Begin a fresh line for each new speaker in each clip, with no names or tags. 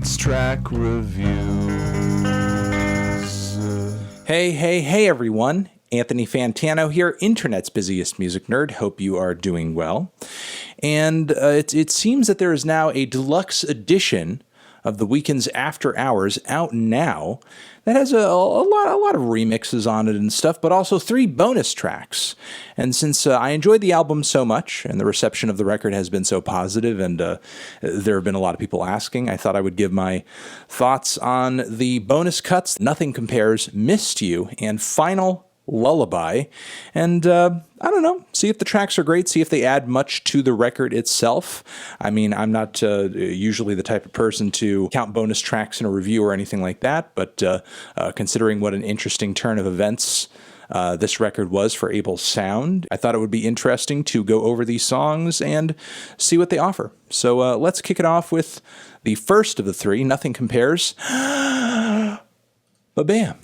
It's track reviews.
Hey, everyone. Anthony Fantano here, internet's busiest music nerd. Hope you are doing well. And it seems that there is now a deluxe edition of the Weekend's After Hours out now that has a lot of remixes on it and stuff, but also 3 bonus tracks. And since I enjoyed the album so much and the reception of the record has been so positive and there have been a lot of people asking, I thought I would give my thoughts on the bonus cuts. Nothing Compares, Missed You, and Final Lullaby, and I don't know, see if the tracks are great, see if they add much to the record itself. I mean, I'm not usually the type of person to count bonus tracks in a review or anything like that, but considering what an interesting turn of events this record was for Abel's sound, I thought it would be interesting to go over these songs and see what they offer. So let's kick it off with the first of the 3, Nothing Compares. Ba-bam.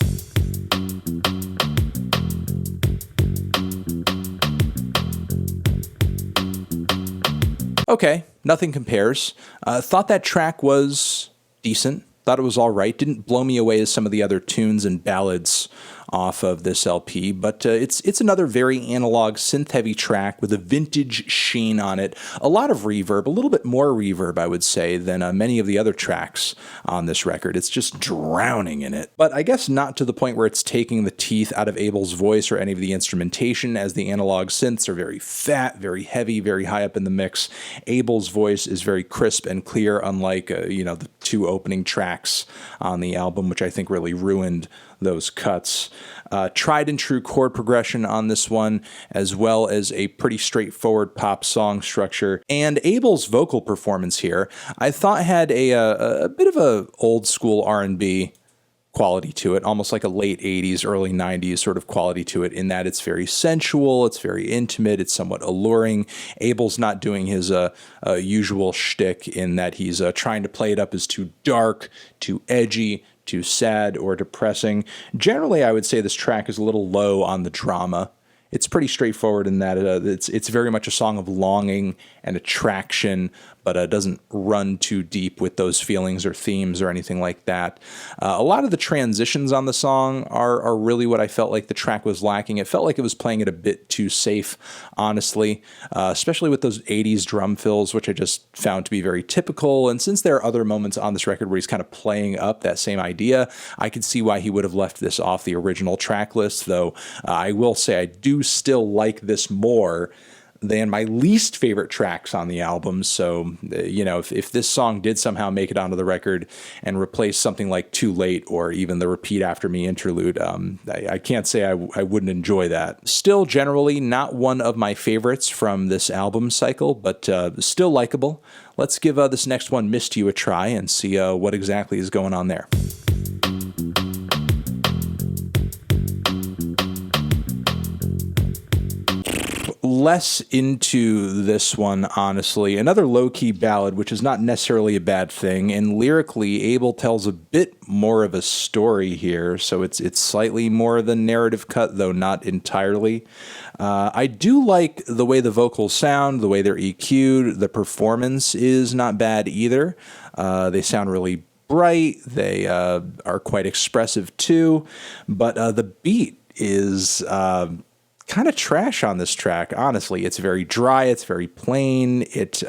Okay, Nothing Compares. Thought that track was decent. Thought it was all right. Didn't blow me away as some of the other tunes and ballads off of this LP, but it's another very analog synth-heavy track with a vintage sheen on it. A lot of reverb, a little bit more reverb, I would say, than many of the other tracks on this record. It's just drowning in it. But I guess not to the point where it's taking the teeth out of Abel's voice or any of the instrumentation, as the analog synths are very fat, very heavy, very high up in the mix. Abel's voice is very crisp and clear, unlike the 2 opening tracks on the album, which I think really ruined those cuts. Tried and true chord progression on this one, as well as a pretty straightforward pop song structure. And Abel's vocal performance here, I thought had a bit of a old school R&B quality to it, almost like a late 80s, early 90s sort of quality to it, in that it's very sensual, it's very intimate, it's somewhat alluring. Abel's not doing his usual shtick in that he's trying to play it up as too dark, too edgy, too sad, or depressing. Generally, I would say this track is a little low on the drama. It's pretty straightforward in that it's very much a song of longing and attraction, but doesn't run too deep with those feelings or themes or anything like that. A lot of the transitions on the song are really what I felt like the track was lacking. It felt like it was playing it a bit too safe, honestly, especially with those 80s drum fills, which I just found to be very typical. And since there are other moments on this record where he's kind of playing up that same idea, I could see why he would have left this off the original track list, though I will say I do still like this more than my least favorite tracks on the album. So, if this song did somehow make it onto the record and replace something like Too Late or even the Repeat After Me interlude, I can't say I wouldn't enjoy that. Still, generally not one of my favorites from this album cycle, but still likable. Let's give this next one, Missed You, a try and see what exactly is going on there. Less into this one, honestly. Another low-key ballad, which is not necessarily a bad thing, and lyrically, Abel tells a bit more of a story here, so it's slightly more the narrative cut, though not entirely. I do like the way the vocals sound, the way they're EQ'd. The performance is not bad either. They sound really bright. They are quite expressive too, but the beat is kind of trash on this track, honestly. It's very dry, it's very plain, it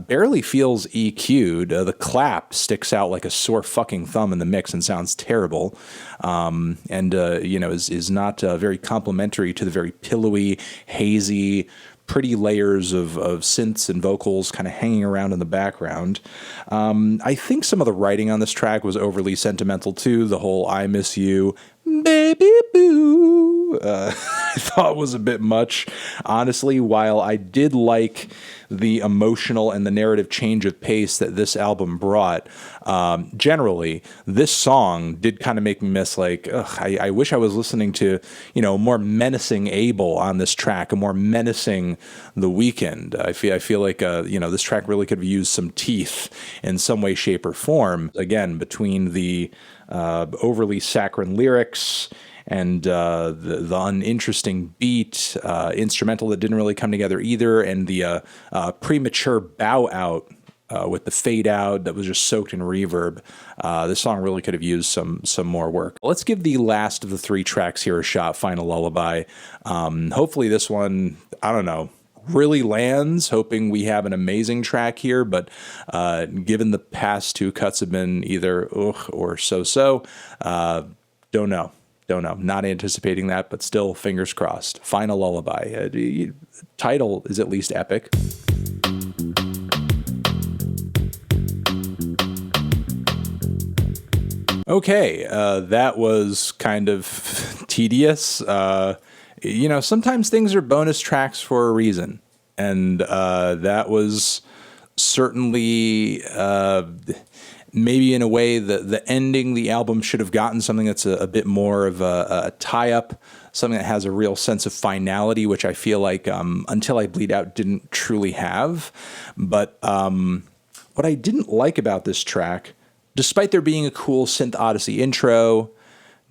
barely feels EQ'd. The clap sticks out like a sore fucking thumb in the mix and sounds terrible, is not very complimentary to the very pillowy, hazy, pretty layers of synths and vocals kind of hanging around in the background. I think some of the writing on this track was overly sentimental too. The whole "I miss you, baby boo," I thought was a bit much, honestly. While I did like the emotional and the narrative change of pace that this album brought, generally, this song did kind of make me miss, I wish I was listening to, more menacing Abel on this track, a more menacing The Weeknd. I feel like, this track really could have used some teeth in some way, shape, or form. Again, between the overly saccharine lyrics and the uninteresting beat, instrumental that didn't really come together either, and the premature bow out with the fade out that was just soaked in reverb. This song really could have used some more work. Let's give the last of the 3 tracks here a shot, Final Lullaby. Hopefully this one, I don't know, really lands, hoping we have an amazing track here, but given the past 2 cuts have been either ugh or so-so, don't know. Not anticipating that, but still fingers crossed. Final Lullaby. Title is at least epic. Okay, that was kind of tedious. Sometimes things are bonus tracks for a reason. And that was certainly maybe in a way the ending, the album should have gotten something that's a bit more of a tie-up, something that has a real sense of finality, which I feel like Until I Bleed Out didn't truly have. But what I didn't like about this track, despite there being a cool Synth Odyssey intro,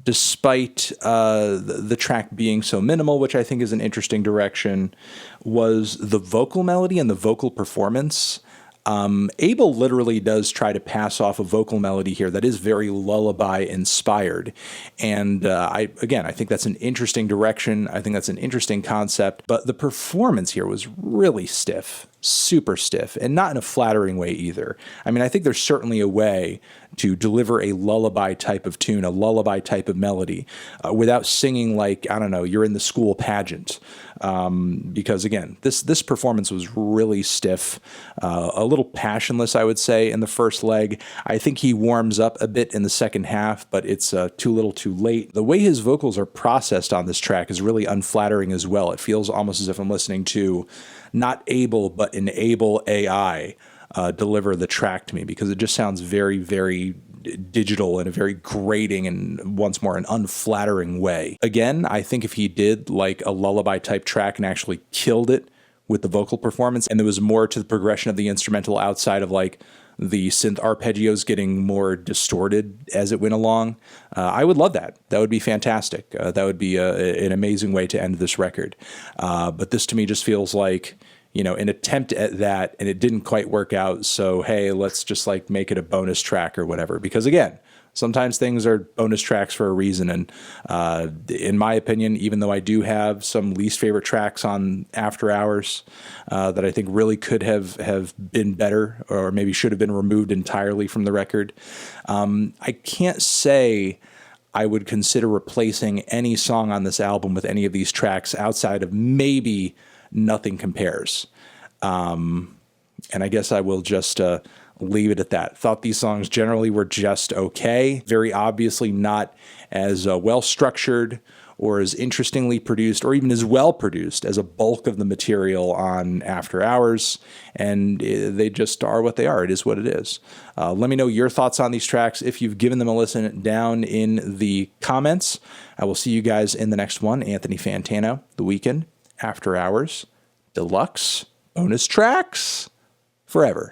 despite the track being so minimal, which I think is an interesting direction, was the vocal melody and the vocal performance. Abel literally does try to pass off a vocal melody here that is very lullaby inspired. And I think that's an interesting direction. I think that's an interesting concept. But the performance here was really stiff, super stiff, and not in a flattering way either. I mean, I think there's certainly a way to deliver a lullaby type of tune, a lullaby type of melody, without singing like, I don't know, you're in the school pageant. Because again, this performance was really stiff, a little passionless, I would say, in the first leg. I think he warms up a bit in the second half, but it's too little too late. The way his vocals are processed on this track is really unflattering as well. It feels almost as if I'm listening to not Abel, but an Able AI deliver the track to me, because it just sounds very, very digital in a very grating and once more an unflattering way. Again, I think if he did like a lullaby type track and actually killed it with the vocal performance, and there was more to the progression of the instrumental outside of like the synth arpeggios getting more distorted as it went along, I would love that. That would be fantastic. That would be an amazing way to end this record. But this to me just feels like, an attempt at that, and it didn't quite work out. So, hey, let's just like make it a bonus track or whatever. Because again, sometimes things are bonus tracks for a reason. And in my opinion, even though I do have some least favorite tracks on After Hours that I think really could have been better, or maybe should have been removed entirely from the record, I can't say I would consider replacing any song on this album with any of these tracks outside of maybe Nothing Compares. And I guess I will just leave it at that. Thought these songs generally were just okay. Very obviously not as well structured or as interestingly produced or even as well produced as a bulk of the material on After Hours. And they just are what they are. It is what it is. Let me know your thoughts on these tracks if you've given them a listen down in the comments. I will see you guys in the next one. Anthony Fantano, The Weeknd, After Hours, Deluxe, bonus tracks, forever.